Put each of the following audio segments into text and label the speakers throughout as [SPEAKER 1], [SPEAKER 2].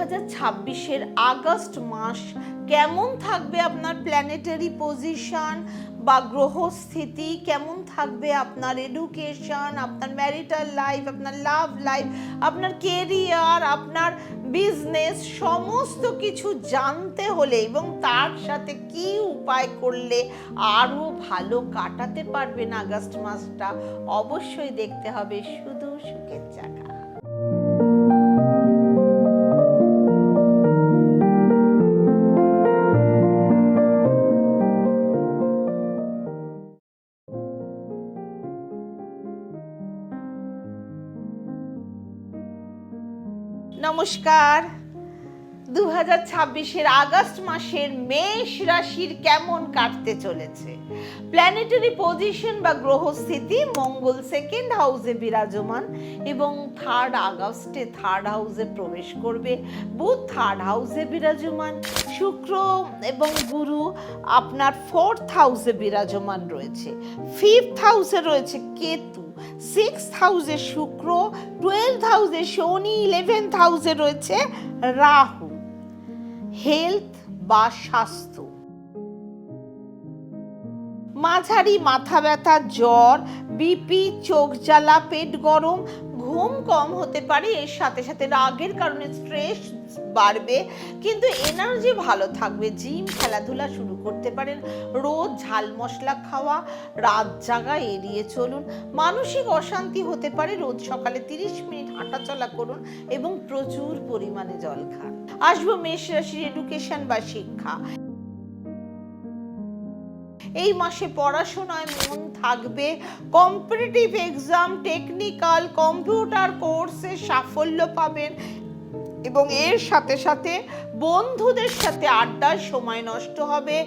[SPEAKER 1] 2026-এর August মাস কেমন থাকবে আপনার প্ল্যানেটারি পজিশন বা গ্রহস্থিতি, কেমন থাকবে আপনার এডুকেশন, আপনার ম্যারিটাল লাইফ, আপনার লাভ লাইফ, আপনার কেরিয়ার, আপনার বিজনেস, সমস্ত কিছু জানতে হলে এবং তার সাথে কি উপায় করলে আরও ভালো কাটাতে পারবেন আগস্ট মাসটা, অবশ্যই দেখতে হবে শুধু সুখের চাকা। নমস্কার। 2026-এর আগস্ট মাসের মেষ রাশির কেমন কাটতে চলেছে? প্ল্যানেটারি পজিশন বা গ্রহস্থিতি, মঙ্গল সেকেন্ড হাউসে বিরাজমান এবং 3 আগস্টে 3rd হাউসে প্রবেশ করবে। বুধ 3rd হাউসে বিরাজমান, শুক্র এবং গুরু আপনার 4th হাউসে বিরাজমান রয়েছে। 5th হাউসে রয়েছে কেতু, 6th হাউসে শুক্র, 12th হাউসে শনি, 11th হাউসে রয়েছে রাহু। হেলথ বা স্বাস্থ্য, মাঝারি মাথা ব্যথা, জ্বর, বিপি, চোখ জ্বালা, পেট গরম, ঘুম কম হতে পারে, এর সাথে সাথে রাগের কারণে স্ট্রেস বাড়বে, কিন্তু এনার্জি ভালো থাকবে। জিম, খেলাধুলা শুরু করতে পারেন। রোজ ঝাল মশলা খাওয়া, রাত জাগা এড়িয়ে চলুন। মানসিক অশান্তি হতে পারে, রোজ সকালে 30 মিনিট হাঁটাচলা করুন এবং প্রচুর পরিমাণে জল খান। আসবো মেষ রাশির এডুকেশন বা শিক্ষা। এই মাসে পড়াশোনায় মন থাকবে, কম্পিটিটিভ এক্সাম, টেকনিক্যাল, কম্পিউটার কোর্সে সাফল্য পাবেন এবং এর সাথে সাথে বন্ধুদের সাথে আড্ডায় সময় নষ্ট হবে,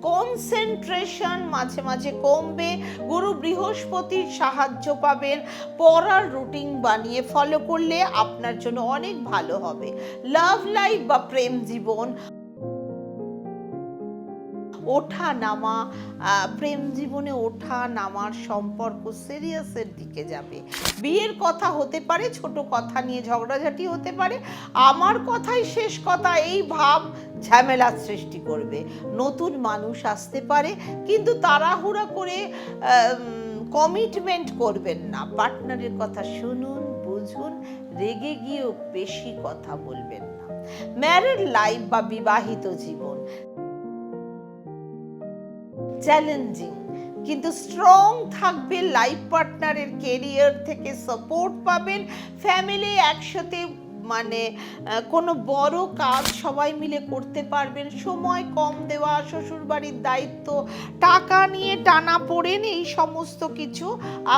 [SPEAKER 1] কনসেন্ট্রেশন মাঝে মাঝে কমবে, গুরু বৃহস্পতির সাহায্য পাবেন। পড়ার রুটিন বানিয়ে ফলো করলে আপনার জন্য অনেক ভালো হবে। লাভ লাইফ বা প্রেম জীবন, ওঠা নামা, প্রেম জীবনে ওঠা নামার সম্পর্ক সিরিয়াসের দিকে যাবে। বিয়ের কথা হতে পারে, ছোট কথা নিয়ে ঝগড়াঝাটি হতে পারে, আমার কথাই শেষ কথা, এই ভাব ঝামেলার সৃষ্টি করবে। নতুন মানুষ আসতে পারে, কিন্তু তাড়াহুড়া করে কমিটমেন্ট করবেন না। পার্টনারের কথা শুনুন, বুঝুন, রেগে গিয়েও বেশি কথা বলবেন না। ম্যারিড লাইফ বা বিবাহিত জীবন চ্যালেঞ্জিং কিন্তু স্ট্রং থাকবে। লাইফ পার্টনারের কেরিয়ার থেকে সাপোর্ট পাবেন। ফ্যামিলি একসাথে কোনো বড় কাজ সবাই মিলে করতে পারবেন। সময় কম দেওয়া, শ্বশুর বাড়ির দায়িত্ব, টাকা নিয়ে টানা পড়েন, এই সমস্ত কিছু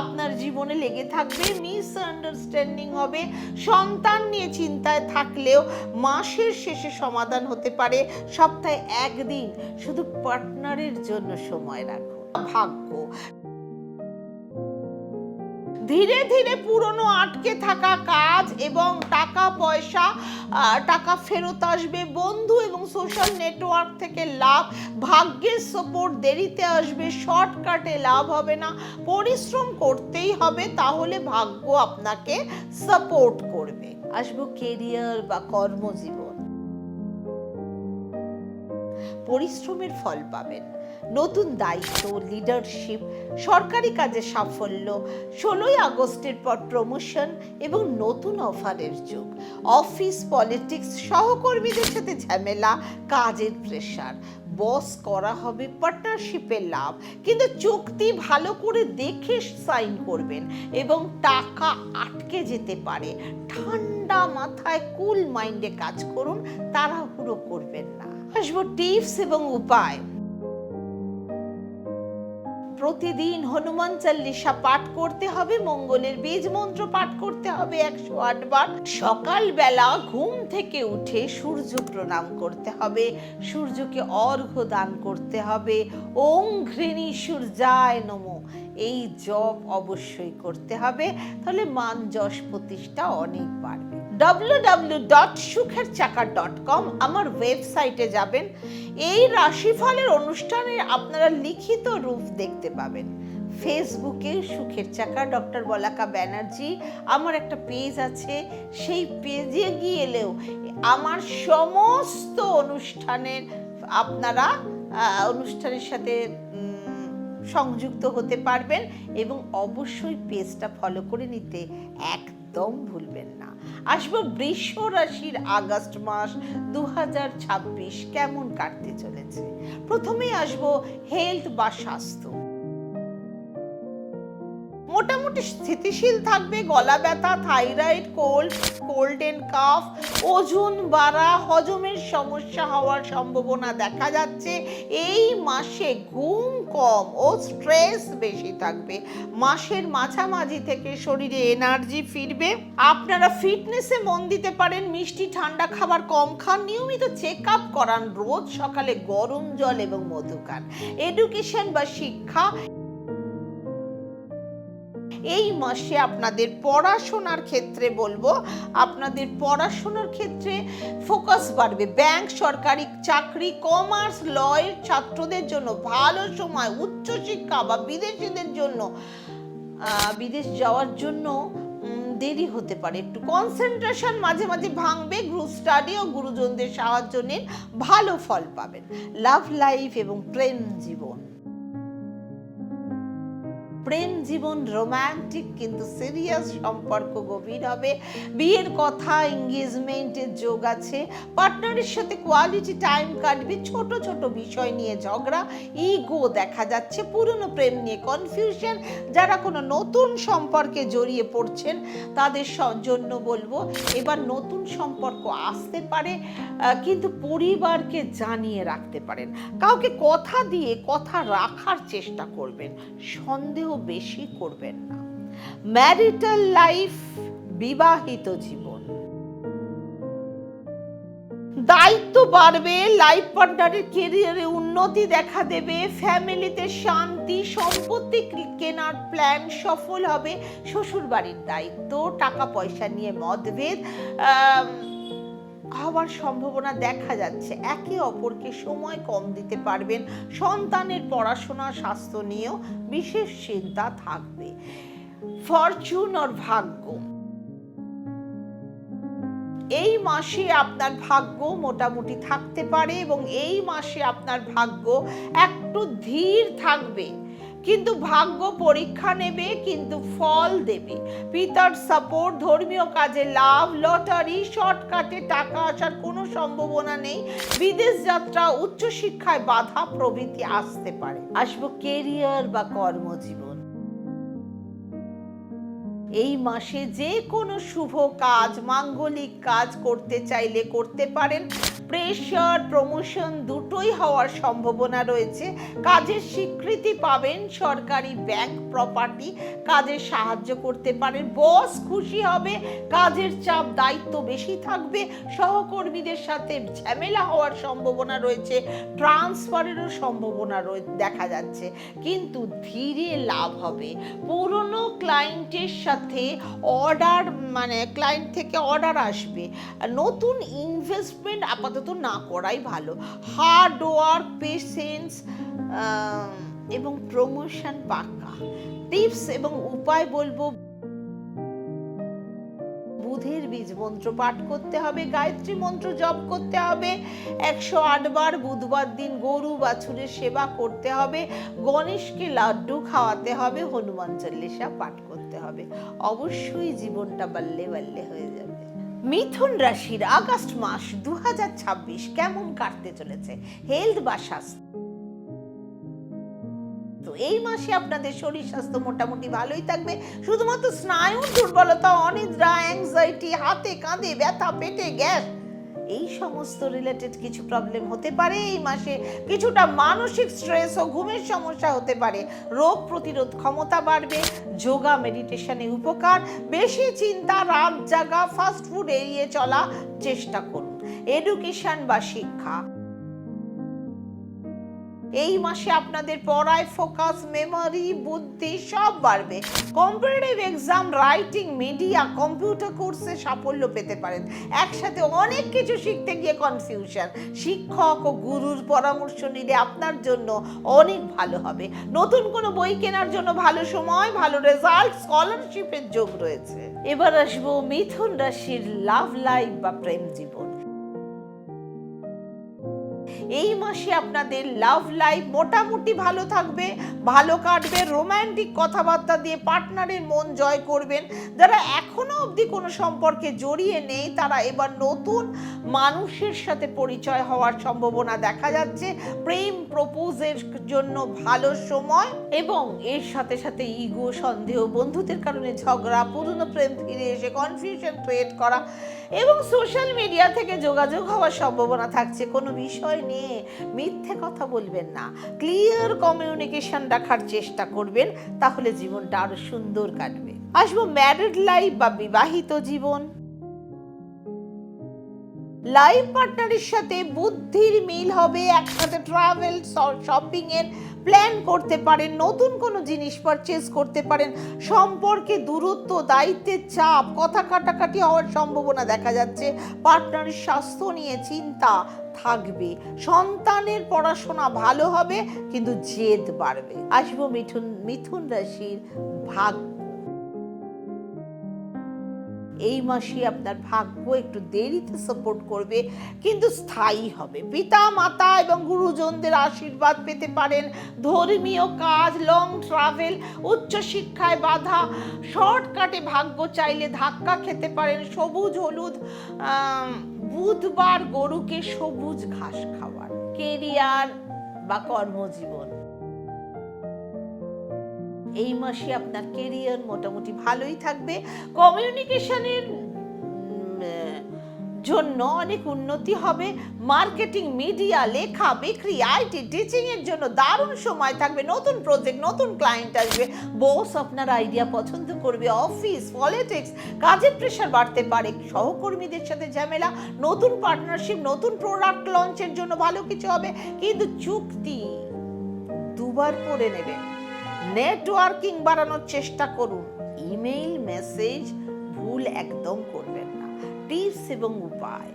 [SPEAKER 1] আপনার জীবনে লেগে থাকবে। মিসআন্ডারস্ট্যান্ডিং হবে। সন্তান নিয়ে চিন্তায় থাকলেও মাসের শেষে সমাধান হতে পারে। সপ্তাহে একদিন শুধু পার্টনারের জন্য সময় রাখুন। ভাগ্য, ধীরে ধীরে পুরনো আটকে থাকা কাজ এবং টাকা ফেরত আসবে। বন্ধু এবং সোশ্যাল নেটওয়ার্ক থেকে লাভ, ভাগ্যের সাপোর্ট দেরিতে আসবে, শর্টকাটে লাভ হবে না, পরিশ্রম করতেই হবে, তাহলে ভাগ্য আপনাকে সাপোর্ট করবে। আসবো কেরিয়ার বা কর্মজীবন। পরিশ্রমের ফল পাবেন, নতুন দায়িত্ব, লিডারশিপ, সরকারি কাজে সাফল্য, 16ই আগস্টের পর প্রমোশন এবং নতুন অফারের যোগ। অফিস পলিটিক্স, সহকর্মীদের সাথে ঝামেলা, কাজের প্রেশার, বস করা হবে, পার্টনারশিপের লাভ, কিন্তু চুক্তি ভালো করে দেখে সাইন করবেন এবং টাকা আটকে যেতে পারে। ঠান্ডা মাথায় কুল মাইন্ডে কাজ করুন, তাড়াহুড়ো করবেন না। আসবো টিপস এবং উপায়। প্রতিদিন হনুমান চল্লিশা পাঠ করতে হবে, মঙ্গলের বীজ মন্ত্র পাঠ করতে হবে 108 বার। সকালবেলা ঘুম থেকে উঠে সূর্য প্রণাম করতে হবে, সূর্যকে অর্ঘ্য দান করতে হবে। ওং ঘৃণী সূর্যায় নমঃ, এই জপ অবশ্যই করতে হবে, তাহলে মান যশ প্রতিষ্ঠা অনেক বাড়বে। www.sukherchaka.com আমার ওয়েবসাইটে যাবেন। এই রাশিফলের অনুষ্ঠানে আপনারা লিখিত রূপ দেখতে পাবেন। ফেসবুকে সুখের চাকা ডক্টর বলাকা ব্যানার্জি আমার একটা পেজ আছে, সেই পেজে গিয়েলেও আমার সমস্ত অনুষ্ঠানের আপনারা অনুষ্ঠানের সাথে সংযুক্ত হতে পারবেন এবং অবশ্যই পেজটা ফলো করে নিতে একদম ভুলবেন না। আসবো বৃষ রাশির আগস্ট মাস 2026 কেমন কাটতে চলেছে। প্রথমেই আসবো হেলথ বা স্বাস্থ্য। মোটামুটি স্থিতিশীল থাকবে, গলা ব্যথা, থাইরয়েড, কোল্ড এন্ড কাফ, ওজন বাড়া, হজমের সমস্যা হওয়ার সম্ভাবনা দেখা যাচ্ছে। এই মাসে ঘুম কম ও স্ট্রেস বেশি থাকবে। মাসের মাঝামাঝি থেকে শরীরে এনার্জি ফিরবে। আপনারা ফিটনেসে মন দিতে পারেন, মিষ্টি ঠান্ডা খাবার কম খান, নিয়মিত চেক আপ করান, রোজ সকালে গরম জল এবং মধু খান। এডুকেশন বা শিক্ষা, এই মাসে আপনাদের পড়াশোনার ক্ষেত্রে বলবো, আপনাদের পড়াশোনার ক্ষেত্রে ফোকাস বাড়বে। ব্যাংক, সরকারি চাকরি, কমার্স, লয়ের ছাত্রদের জন্য ভালো সময়। উচ্চশিক্ষা বা বিদেশিদের জন্য বিদেশ যাওয়ার জন্য দেরি হতে পারে, একটু কনসেন্ট্রেশন মাঝে মাঝে ভাঙবে। গ্রুপ স্টাডি ও গুরুজনদের সাহায্য নিন, ভালো ফল পাবেন। লাভ লাইফ এবং প্রেম জীবন, প্রেম জীবন রোমান্টিক কিন্তু সিরিয়াস, সম্পর্ক গভীর হবে। বিয়ের কথা, এঙ্গেজমেন্টের যোগ আছে। পার্টনারের সাথে কোয়ালিটি টাইম কাটবে। ছোট ছোট বিষয় নিয়ে ঝগড়া, ইগো দেখা যাচ্ছে। পুরনো প্রেম নিয়ে কনফিউশন। যারা কোনো নতুন সম্পর্কে জড়িয়ে পড়ছেন তাদের জন্য বলবো এবার নতুন সম্পর্ক আসতে পারে, কিন্তু পরিবারকে জানিয়ে রাখতে পারেন। কাউকে কথা দিয়ে কথা রাখার চেষ্টা করবেন, সন্দেহ বেশি করবেন না। ম্যারিটাল লাইফ, বিবাহিত জীবন, দায়িত্ব বাড়বে, লাইফ পার্টনারের ক্যারিয়ারে উন্নতি দেখা দেবে, ফ্যামিলিতে শান্তি, সম্পত্তি কেনার প্ল্যান সফল হবে। শ্বশুর বাড়ির দায়িত্ব, টাকা পয়সা নিয়ে মতভেদ হওয়ার সম্ভাবনা দেখা যাচ্ছে। একে অপরকে সময় কম দিতে পারবেন। সন্তানের পড়াশোনা, স্বাস্থ্য নিয়েও বিশেষ চিন্তা থাকবে। ফরচুন আর ভাগ্য, এই মাসে আপনার ভাগ্য মোটামুটি থাকতে পারে এবং এই মাসে আপনার ভাগ্য একটু ধীর থাকবে, কিন্তু ভাগ্য পরীক্ষা নেবে, কিন্তু ফল দেবে। পিতার সাপোর্ট, ধর্মীয় কাজে লাভ, লটারি, শর্টকাটে টাকা আসার কোনো সম্ভাবনা নেই। বিদেশ যাত্রা, উচ্চশিক্ষায় বাধা প্রভৃতি আসতে পারে। আসবো কেরিয়ার বা কর্মজীবন। এই মাসে যে কোনো শুভ কাজ, মাঙ্গলিক কাজ করতে চাইলে করতে পারেন। প্রেশার, প্রমোশন দুটোই হওয়ার সম্ভাবনা রয়েছে। কাজের স্বীকৃতি পাবেন। সরকারি, ব্যাংক, প্রপার্টি কাজে সাহায্য করতে পারেন। বস খুশি হবে। কাজের চাপ, দায়িত্ব বেশি থাকবে। সহকর্মীদের সাথে ঝামেলা হওয়ার সম্ভাবনা রয়েছে। ট্রান্সফারেরও সম্ভাবনা দেখা যাচ্ছে, কিন্তু ধীরে লাভ হবে। পুরনো ক্লায়েন্টের সাথে অর্ডার, মানে ক্লায়েন্ট থেকে অর্ডার আসবে। নতুন ইনভেস্টমেন্ট আপাতত না করাই ভালো। হার্ড ওয়ার্ক, পেশেন্স এবং প্রমোশন পাক্কা। টিপস এবং উপায় বলবো, বুধের বীজ মন্ত্র পাঠ করতে হবে, গায়ত্রী মন্ত্র জপ করতে হবে 108 বার। বুধবার দিন গরু বাছুরের সেবা করতে হবে। গণেশকে লাড্ডু খাওয়াতে হবে। হনুমান চল্লিশা পাঠ করতে হবে। অবশ্যই জীবনটা বাল্লে বাল্লে হয়ে যাবে। মিথুন রাশির আগস্ট মাস 2026 কেমন কাটতে চলেছে। হেলথ বা স্বাস্থ্য, এই মাসে আপনাদের শরীর স্বাস্থ্য মোটামুটি ভালোই থাকবে। শুধুমাত্র স্নায়ুর দুর্বলতা, অনিদ্রা, অ্যাংজাইটি, হাতে কাঁধে ব্যথা, পেটে গ্যাস, এই সমস্ত রিলেটেড কিছু প্রবলেম হতে পারে। এই মাসে কিছুটা মানসিক স্ট্রেস ও ঘুমের সমস্যা হতে পারে। রোগ প্রতিরোধ ক্ষমতা বাড়বে। যোগা, মেডিটেশনে উপকার। বেশি চিন্তা, রাত জাগা, ফাস্ট ফুড এড়িয়ে চলা চেষ্টা করুন। এডুকেশন বা শিক্ষা, এই মাসে আপনাদের পড়ায় ফোকাস, মেমোরি, বুদ্ধি সব বাড়বে। Competitive exam, writing, media, computer কোর্সে সাফল্য পেতে পারেন। একসাথে অনেক কিছু শিখতে গিয়ে কনফিউশন, শিক্ষক ও গুরুর পরামর্শ নিলে আপনার জন্য অনেক ভালো হবে। নতুন কোনো বই কেনার জন্য ভালো সময়, ভালো রেজাল্ট, স্কলারশিপের যোগ রয়েছে। এবার আসবো মিথুন রাশির লাভ লাইফ বা প্রেম জীবন। এই মাসে আপনাদের লাভ লাইফ মোটামুটি ভালো থাকবে, ভালো কাটবে। রোমান্টিক কথাবার্তা দিয়ে পার্টনারের মন জয় করবেন। যারা এখনো অবধি কোনো সম্পর্কে জড়িয়ে নেই তারা এবার নতুন মানুষের সাথে পরিচয় হওয়ার সম্ভাবনা দেখা যাচ্ছে। প্রেম প্রপোজের জন্য ভালো সময়, এবং এর সাথে সাথে ইগো, সন্দেহ, বন্ধুদের কারণে ঝগড়া, পুরনো প্রেম ফিরে এসে কনফিউশন ক্রিয়েট করা এবং সোশ্যাল মিডিয়া থেকে যোগাযোগ হওয়ার সম্ভাবনা থাকছে। কোনো বিষয় নিয়ে মিথ্যে কথা বলবেন না, ক্লিয়ার কমিউনিকেশন রাখার চেষ্টা করবেন, তাহলে জীবনটা আরো সুন্দর কাটবে। আসবো ম্যারিড লাইফ বা বিবাহিত জীবন। লাইফ পার্টনারের সাথে বুদ্ধির মিল হবে, একসাথে ট্রাভেল, শপিং এর প্ল্যান করতে পারেন, নতুন কোনো জিনিস পারচেজ করতে পারেন। সম্পর্কে দূরত্ব, দায়িত্বের চাপ, কথা কাটাকাটি হওয়ার সম্ভাবনা দেখা যাচ্ছে। পার্টনারের স্বাস্থ্য নিয়ে চিন্তা থাকবে। সন্তানের পড়াশোনা ভালো হবে, কিন্তু জেদ বাড়বে। আসবো মিথুন রাশির ভাগ্য। এই মাসে আপনার ভাগ্য একটু দেরিতে সাপোর্ট করবে, কিন্তু স্থায়ী হবে। পিতা মাতা এবং গুরুজনদের আশীর্বাদ পেতে পারেন। ধর্মীয় কাজ, লং ট্রাভেল, উচ্চশিক্ষায় বাধা, শর্টকাটে ভাগ্য চাইলে ধাক্কা খেতে পারেন। সবুজ হলুদ বুধবার গরুকে সবুজ ঘাস খাওয়ার। কেরিয়ার বা কর্মজীবন। এই মাসে আপনার কেরিয়ার মোটামুটি ভালোই থাকবে। কমিউনিকেশনের জন্য অনেক উন্নতি হবে। মার্কেটিং, মিডিয়া, লেখা, বিক্রি, আইটি, টিচিং এর জন্য দারুণ সময় থাকবে। নতুন প্রজেক্ট, নতুন ক্লায়েন্ট আসবে। বস আপনার আইডিয়া পছন্দ করবে। অফিস, পলিটিক্স, কাজের প্রেশার বাড়তে পারে। সহকর্মীদের সাথে ঝামেলা। নতুন পার্টনারশিপ, নতুন প্রোডাক্ট লঞ্চের জন্য ভালো কিছু হবে, কিন্তু চুক্তি দুবার করে নেবেন। নেটওয়ার্কিং বাড়ানোর চেষ্টা করুন। ইমেইল, মেসেজ ভুল একদম করবেন না। টিপস এবং উপায়: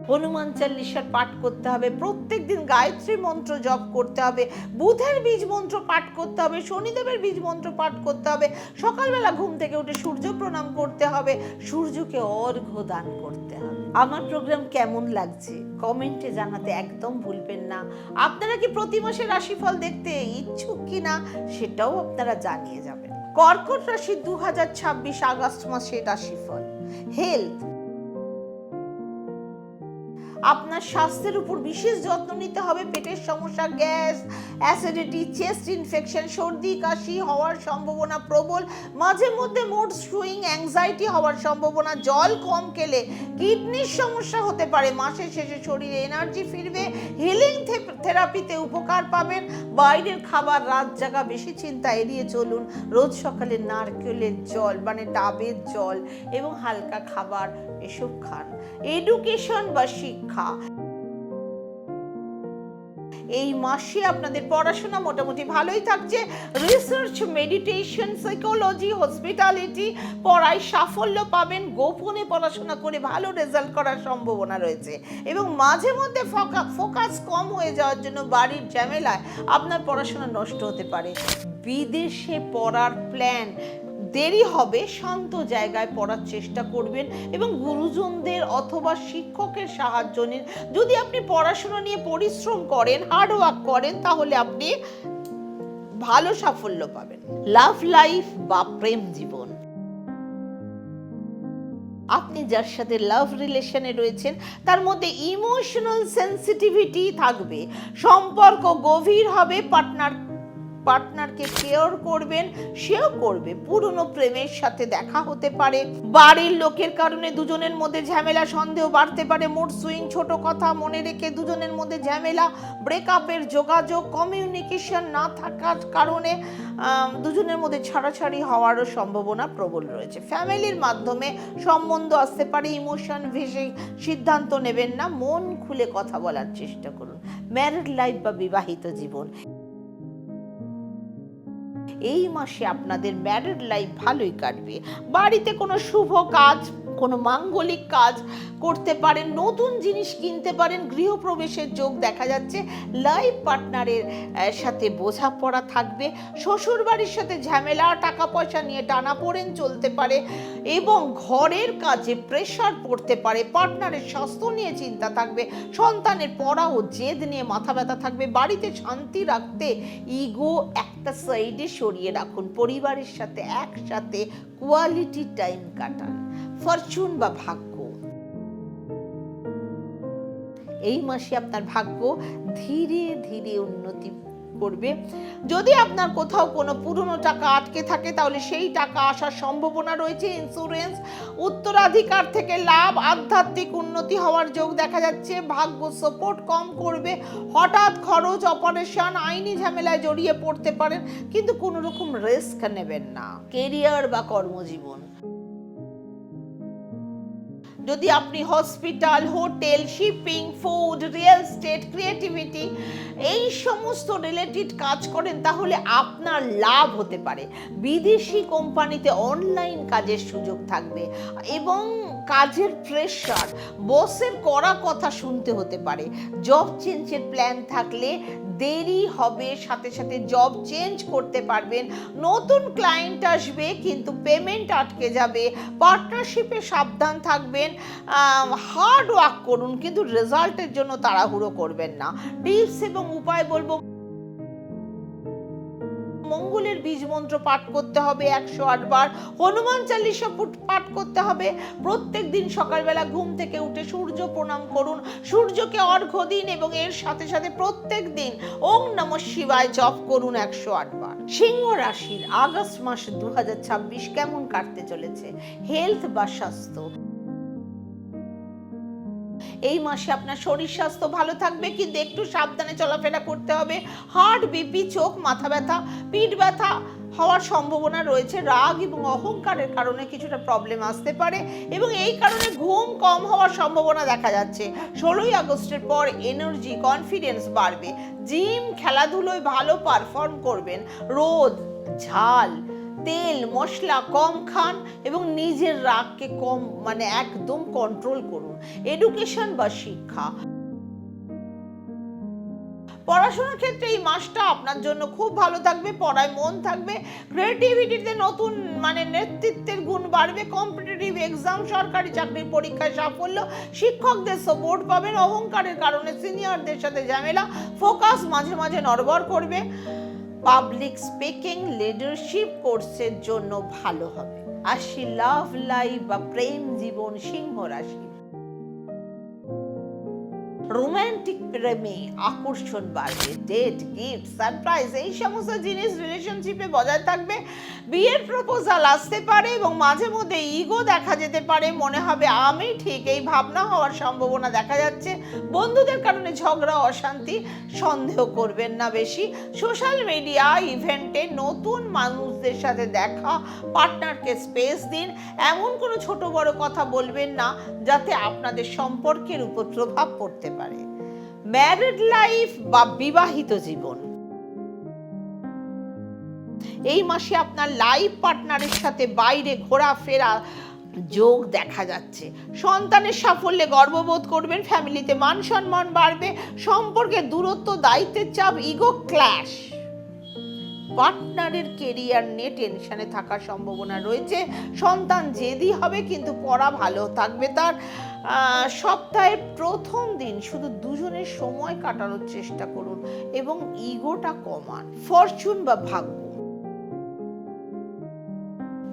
[SPEAKER 1] হনুমান চালিসার পাঠ করতে হবে, প্রত্যেকদিন গায়ত্রী মন্ত্র জপ করতে হবে, বুধের বীজ মন্ত্র পাঠ করতে হবে, শনিদেবের বীজ মন্ত্র পাঠ করতে হবে, সকালবেলা ঘুম থেকে উঠে সূর্য প্রণাম করতে হবে, সূর্যকে অর্ঘ্য দান করতে হবে। আমার প্রোগ্রাম কেমন লাগছে কমেন্টে জানাতে একদম ভুলবেন না। আপনারা কি প্রতি মাসে রাশিফল দেখতে ইচ্ছুক কিনা সেটাও আপনারা জানিয়ে যাবেন। কর্কট রাশি 2026 আগস্ট মাসের রাশিফল। হেলথ: আপনার স্বাস্থ্যের উপর বিশেষ যত্ন নিতে হবে। পেটের সমস্যা, গ্যাস, অ্যাসিডিটি, চেস্ট ইনফেকশন, সর্দি কাশি হওয়ার সম্ভাবনা প্রবল। মাঝে মধ্যে মুড সুইং, অ্যাংজাইটি হওয়ার সম্ভাবনা। জল কম খেলে কিডনির সমস্যা হতে পারে। মাসের শেষে শরীরে এনার্জি ফিরবে। হিলিং থেরাপিতে উপকার পাবেন। বাইরের খাবার, রাত জাগা, বেশি চিন্তা এড়িয়ে চলুন। রোজ সকালে নারকেলের জল মানে ডাবের জল এবং হালকা খাবার এসব খান। এডুকেশন বা শিক্ষা: এই মাসে আপনাদের পড়াশোনা মোটামুটি ভালোই থাকছে। রিসার্চ, মেডিটেশন, সাইকোলজি, হসপিটালিটি পড়ায় সাফল্য পাবেন। গোপনে পড়াশোনা করে ভালো রেজাল্ট করার সম্ভাবনা রয়েছে এবং মাঝে মধ্যে ফোকাস কম হয়ে যাওয়ার জন্য বাড়ির ঝামেলায় আপনার পড়াশোনা নষ্ট হতে পারে। বিদেশে পড়ার প্ল্যান দেরি হবে। শান্ত জায়গায় পড়ার চেষ্টা করবেন এবং গুরুজনদের অথবা শিক্ষকের সাহায্য নিন। যদি আপনি পড়াশোনা নিয়ে পরিশ্রম করেন, হার্ড ওয়ার্ক করেন, তাহলে আপনি ভালো সাফল্য পাবেন। লাভ লাইফ বা প্রেম জীবন: আপনি যার সাথে লাভ রিলেশনে রয়েছেন তার মধ্যে ইমোশনাল সেন্সিটিভিটি থাকবে। সম্পর্ক গভীর হবে। পার্টনার পার্টনারকে কেয়ার করবেন, সেও করবে। পুরনো প্রেমের সাথে দেখা হতে পারে। বাড়ির লোকের কারণে দুজনের মধ্যে ঝামেলা, সন্দেহ বাড়তে পারে। মুড সুইং, ছোট কথা মনে রেখে দুজনের মধ্যে ঝামেলা, ব্রেকআপের যোগাযোগ, কমিউনিকেশন না থাকার কারণে দুজনের মধ্যে ছাড়াছাড়ি হওয়ারও সম্ভাবনা প্রবল রয়েছে। ফ্যামিলির মাধ্যমে সম্বন্ধ আসতে পারে। ইমোশন ভেসে সিদ্ধান্ত নেবেন না, মন খুলে কথা বলার চেষ্টা করুন। ম্যারিড লাইফ বা বিবাহিত জীবন, এই মাসে আপনাদের ম্যারিড লাইফ ভালোই কাটবে। বাড়িতে কোনো শুভ কাজ, কোনো মাঙ্গলিক কাজ করতে পারেন, নতুন জিনিস কিনতে পারেন, গৃহপ্রবেশের যোগ দেখা যাচ্ছে। লাইফ পার্টনারের সাথে বোঝাপড়া থাকবে। শ্বশুর বাড়ির সাথে ঝামেলা, টাকা পয়সা নিয়ে টানাপোড়েন চলতে পারে এবং ঘরের কাজে প্রেশার পড়তে পারে। পার্টনারের স্বাস্থ্য নিয়ে চিন্তা থাকবে। সন্তানের পড়া ও জেদ নিয়ে মাথা ব্যথা থাকবে। বাড়িতে শান্তি রাখতে ইগো একটা সাইডে সরিয়ে রাখুন। পরিবারের সাথে একসাথে কোয়ালিটি টাইম কাটান। ফরচুন বা ভাগ্য, এই মাসে আপনার ভাগ্য ধীরে ধীরে উন্নতি করবে। যদি আপনার কোথাও কোনো পুরনো টাকা আটকে থাকে তাহলে সেই টাকা আসার সম্ভাবনা রয়েছে। ইন্স্যুরেন্স, উত্তরাধিকার থেকে লাভ, আধ্যাত্মিক উন্নতি হওয়ার যোগ দেখা যাচ্ছে। ভাগ্য সাপোর্ট কম করবে। হঠাৎ খরচ, অপারেশন, আইনি ঝামেলায় জড়িয়ে পড়তে পারেন, কিন্তু কোনো রকম রিস্ক নেবেন না। কেরিয়ার বা কর্মজীবন, যদি আপনি hospital, hotel, shipping, food, real estate, creativity এই সমস্ত রিলেটেড কাজ করেন তাহলে আপনার লাভ হতে পারে। বিদেশি কোম্পানিতে অনলাইন কাজের সুযোগ থাকবে এবং কাজের প্রেশার, বসের কড়া কথা শুনতে হতে পারে। জব চেঞ্জের প্ল্যান থাকলে দেরি হবে, সাথে সাথে জব চেঞ্জ করতে পারবেন। নতুন ক্লায়েন্ট আসবে কিন্তু পেমেন্ট আটকে যাবে। পার্টনারশিপে সাবধান থাকবেন। হার্ড ওয়ার্ক করুন কিন্তু রেজাল্টের জন্য তাড়াহুড়ো করবেন না। টিপস এবং উপায় বলবো, মঙ্গলের বীজ মন্ত্র পাঠ করতে হবে 108 বার। হনুমান চালিসা পাঠ করতে হবে। প্রত্যেক দিন সকালবেলা ঘুম থেকে উঠে সূর্য প্রণাম করুন, সূর্যকে অর্ঘ্য দিন এবং এর সাথে সাথে প্রত্যেক দিন ওম নমঃ শিবায় জপ করুন 108 বার। সিংহ রাশির আগস্ট মাস 2026 কেমন কাটতে চলেছে? হেলথ বা স্বাস্থ্য, এই মাসে আপনার শরীর স্বাস্থ্য ভালো থাকবে কিন্তু একটু সাবধানে চলাফেরা করতে হবে। হার্ট, বিপি, চোখ, মাথা ব্যথা, পিঠ ব্যথা হওয়ার সম্ভাবনা রয়েছে। রাগ এবং অহংকারের কারণে কিছুটা প্রবলেম আসতে পারে এবং এই কারণে ঘুম কম হওয়ার সম্ভাবনা দেখা যাচ্ছে। 16ই আগস্টের পর এনার্জি, কনফিডেন্স বাড়বে। জিম, খেলাধুলোয় ভালো পারফর্ম করবেন। রোদ, ঝাল, তেল, মশলা কম খান এবং নিজের রাগকে একদম কন্ট্রোল করুন। এডুকেশন বা শিক্ষা, পড়াশোনার ক্ষেত্রে এই মাসটা আপনার জন্য খুব ভালো থাকবে। পড়ায় মন থাকবে। ক্রিয়েটিভিটিতে নতুন নেতৃত্বের গুণ বাড়বে। কম্পিটিটিভ এক্সাম, সরকারি চাকরির পরীক্ষায় সাফল্য, শিক্ষকদের সাপোর্ট পাবেন। অহংকারের কারণে সিনিয়রদের সাথে ঝামেলা। ফোকাস মাঝে মাঝে নড়বড় করবে। পাবলিক স্পিকিং, লিডারশিপ কোর্সের জন্য ভালো হবে। আসি লাভ লাইফ বা প্রেম জীবন, সিংহ রাশি। রোমান্টিক প্রেমে আকর্ষণ বাড়বে। ডেট, গিফট, সারপ্রাইজ এই সমস্ত জিনিস রিলেশনশিপে বজায় থাকবে। বিয়ের প্রপোজাল আসতে পারে এবং মাঝে মধ্যে ইগো দেখা যেতে পারে। মনে হবে আমি ঠিক, এই ভাবনা হওয়ার সম্ভাবনা দেখা যাচ্ছে। বন্ধুদের কারণে ঝগড়া, অশান্তি, সন্দেহ করবেন না বেশি। সোশ্যাল মিডিয়া ইভেন্টে নতুন মানুষদের সাথে দেখা, পার্টনারকে স্পেস দিন। এমন কোনো ছোট বড় কথা বলবেন না যাতে আপনাদের সম্পর্কের উপর প্রভাব পড়তে পারে। ম্যারিড লাইফ বা বিবাহিত জীবন, এই মাসে আপনার লাইফ পার্টনারের সাথে বাইরে ঘোরাফেরা যোগ দেখা যাচ্ছে। সন্তানের সাফল্যে গর্ববোধ করবেন। ফ্যামিলিতে মান সম্মান বাড়বে। সম্পর্কে দূরত্ব, দায়িত্বের চাপ, ইগো ক্ল্যাশ। পার্টনারের কেরিয়ার নিয়ে টেনশনে থাকার সম্ভাবনা রয়েছে। সন্তান জেদি হবে কিন্তু পড়া ভালো থাকবে তার। সপ্তাহের প্রথম দিন শুধু দুজনের সময় কাটানোর চেষ্টা করুন এবং ইগোটা কমান। ফরচুন বা ভাগ্য,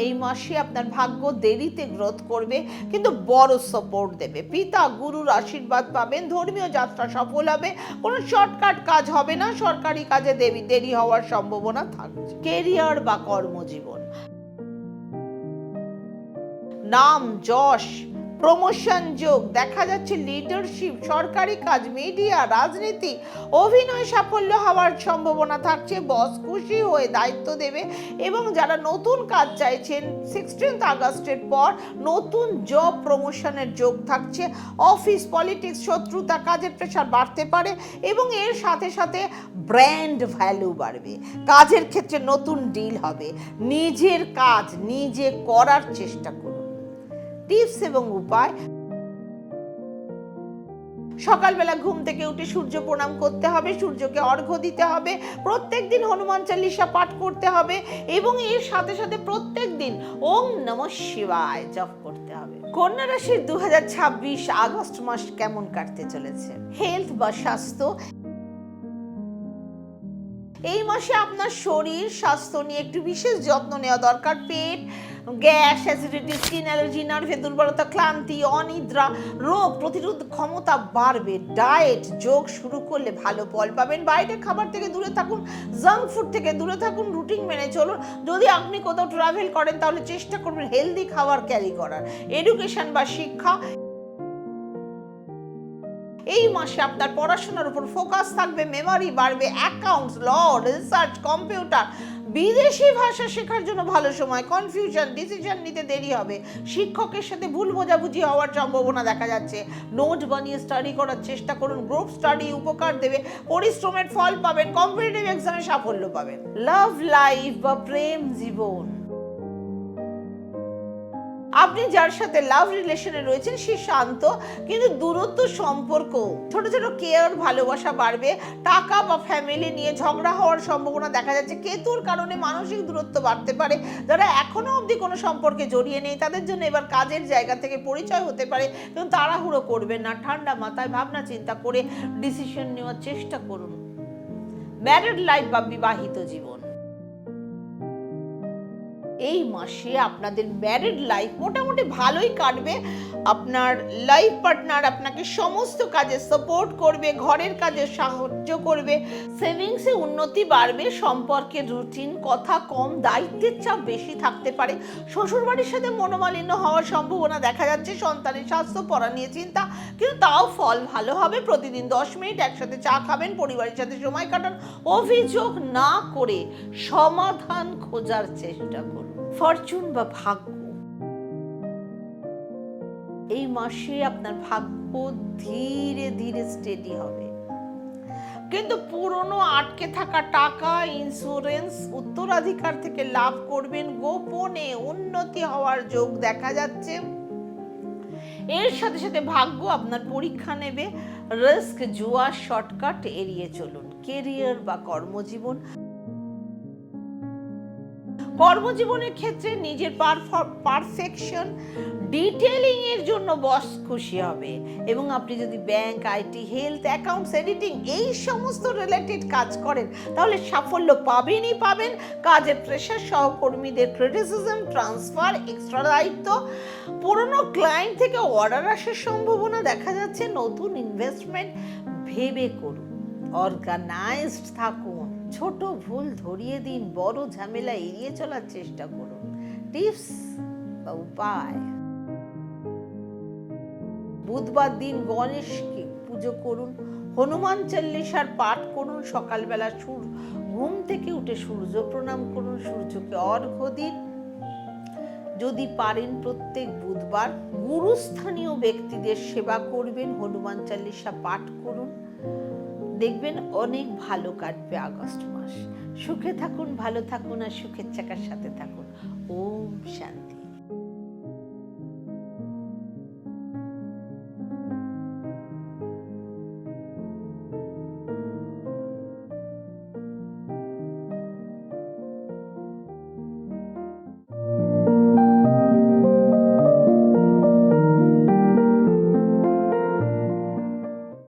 [SPEAKER 1] এই মাসে আপনার ভাগ্য দেরিতে গ্রোথ করবে, কিন্তু বড় সাপোর্ট দেবে। পিতা গুরুর আশীর্বাদ পাবেন, ধর্মীয় যাত্রা সফল হবে, কোনো শর্টকাট কাজ হবে না, সরকারি কাজে দেরি হওয়ার সম্ভাবনা থাকছে। কেরিয়ার বা কর্মজীবন, নাম যশ প্রমোশন যোগ দেখা যাচ্ছে, লিডারশিপ, সরকারি কাজ, মিডিয়া, রাজনীতি, অভিনয় সাফল্য হওয়ার সম্ভাবনা থাকছে। বস খুশি হয়ে দায়িত্ব দেবে, এবং যারা নতুন কাজ চাইছেন 16 আগস্টের পর নতুন জব প্রমোশনের যোগ থাকছে। অফিস পলিটিক্স, শত্রুতা, কাজের প্রেশার বাড়তে পারে, এবং এর সাথে সাথে ব্র্যান্ড ভ্যালু বাড়বে। কাজের ক্ষেত্রে নতুন ডিল হবে। নিজের কাজ নিজে করার চেষ্টা করুন। টিপস এবং উপায়, সকালবেলা ঘুম থেকে উঠে সূর্য প্রণাম করতে হবে, সূর্যকে অর্ঘ্য দিতে হবে, প্রত্যেকদিন হনুমান চালিসা পাঠ করতে হবে, এবং এর সাথে সাথে প্রত্যেকদিন ওম নমঃ শিবায় জপ করতে হবে। কন্যা রাশির 2026 আগস্ট মাস কেমন কাটতে চলেছে? হেলথ বা স্বাস্থ্য, এই মাসে আপনার শরীর স্বাস্থ্য নিয়ে একটু বিশেষ যত্ন নেওয়া দরকার। পেট, গ্যাস, অ্যাসিডিটি, স্কিন অ্যালার্জি, নার্ভের দুর্বলতা, ক্লান্তি, অনিদ্রা, রোগ প্রতিরোধ ক্ষমতা বাড়বে। ডায়েট যোগ শুরু করলে ভালো ফল পাবেন। বাইরের খাবার থেকে দূরে থাকুন, জাঙ্ক ফুড থেকে দূরে থাকুন, রুটিন মেনে চলুন। যদি আপনি কোথাও ট্রাভেল করেন তাহলে চেষ্টা করবেন হেলদি খাবার ক্যারি করার। এডুকেশন বা শিক্ষা, এই মাসে আপনার পড়াশোনার উপর ফোকাস থাকবে, মেমোরি বাড়বে, অ্যাকাউন্টস, ল, রিসার্চ, কম্পিউটার, বিদেশি ভাষা শেখার জন্য ভালো সময়। কনফিউশন, ডিসিশন নিতে দেরি হবে। শিক্ষকের সাথে ভুল বোঝাবুঝি হওয়ার সম্ভাবনা দেখা যাচ্ছে। নোট বানিয়ে স্টাডি করার চেষ্টা করুন। গ্রুপ স্টাডি উপকার দেবে, পরিশ্রমের ফল পাবেন, কম্পিটিটিভ এক্সামে সাফল্য পাবেন। লাভ লাইফ বা প্রেম জীবন, আপনি যার সাথে লাভ রিলেশনে রয়েছেন সে শান্ত, কিন্তু দূরত্ব সম্পর্ক, ছোট ছোট কেয়ার, ভালোবাসা বাড়বে। টাকা বা ফ্যামিলি নিয়ে ঝগড়া হওয়ার সম্ভাবনা দেখা যাচ্ছে। কেতুর কারণে মানসিক দূরত্ব বাড়তে পারে। যারা এখনো অবধি কোনো সম্পর্কে জড়িয়ে নেই তাদের জন্য এবার কাজের জায়গা থেকে পরিচয় হতে পারে, কিন্তু তাড়াহুড়ো করবেন না, ঠান্ডা মাথায় ভাবনা চিন্তা করে ডিসিশন নেওয়ার চেষ্টা করুন। ম্যারিড লাইফ বা বিবাহিত জীবন, এই মাসে আপনাদের ম্যারিড লাইফ মোটামুটি ভালোই কাটবে। আপনার লাইফ পার্টনার আপনাকে সমস্ত কাজে সাপোর্ট করবে, ঘরের কাজে সাহায্য করবে, সেভিংসে উন্নতি বাড়বে, সম্পর্কের রুটিন, কথা কম, দায়িত্বের চাপ বেশি থাকতে পারে। শ্বশুরবাড়ির সাথে মনোমালিন্য হওয়ার সম্ভাবনা দেখা যাচ্ছে। সন্তানের স্বাস্থ্য, পড়া নিয়ে চিন্তা, কিন্তু তাও ফল ভালো হবে। প্রতিদিন 10 মিনিট একসাথে চা খাবেন, পরিবারের সাথে সময় কাটান। অভিযোগ না করে সমাধান খোঁজার চেষ্টা করুন। ফরচুন বা ভাগ্য, এই মাসে আপনার ভাগ্য ধীরে ধীরে স্টেডি হবে, কিন্তু পুরনো আটকে থাকা টাকা, ইন্স্যুরেন্স, উত্তরাধিকার থেকে লাভ করবেন। গোপনে উন্নতি হওয়ার যোগ দেখা যাচ্ছে। এর সাথে সাথে ভাগ্য আপনার পরীক্ষা নেবে। রিস্ক, জুয়া, শর্টকাট এড়িয়ে চলুন। কেরিয়ার বা কর্মজীবন, কর্মজীবনের ক্ষেত্রে নিজের পারফেকশন, ডিটেইলিং এর জন্য বস খুশি হবে, এবং আপনি যদি bank, IT, health, accounts, editing এই সমস্ত রিলেটেড কাজ করেন তাহলে সাফল্য পাবেনই পাবেন। কাজের প্রেশার, সহকর্মীদের ক্রিটিসিজম, ট্রান্সফার, এক্সট্রা দায়িত্ব, পুরনো ক্লায়েন্ট থেকে অর্ডার আসার সম্ভাবনা দেখা যাচ্ছে। নতুন ইনভেস্টমেন্ট ভেবে করুন। অর্গানাইজড থাকুন, ছোট ভুল ধরিয়ে দিন, বড় ঝামেলা এড়িয়ে চলার চেষ্টা করুন। টিপস বা উপায়, বুধবার দিন গণেশকে পুজো করুন, হনুমান চল্লিশার পাঠ করুন, সকালবেলা ঘুম থেকে উঠে সূর্য প্রণাম করুন, সূর্যকে অর্ঘ্য দিন। যদি পারেন প্রত্যেক বুধবার গুরুস্থানীয় ব্যক্তিদের সেবা করবেন, হনুমান চল্লিশা পাঠ করুন, দেখবেন অনেক ভালো কাটবে আগস্ট মাস। সুখে থাকুন, ভালো থাকুন, আর সুখের চাকার সাথে থাকুন। ওম শান্তি।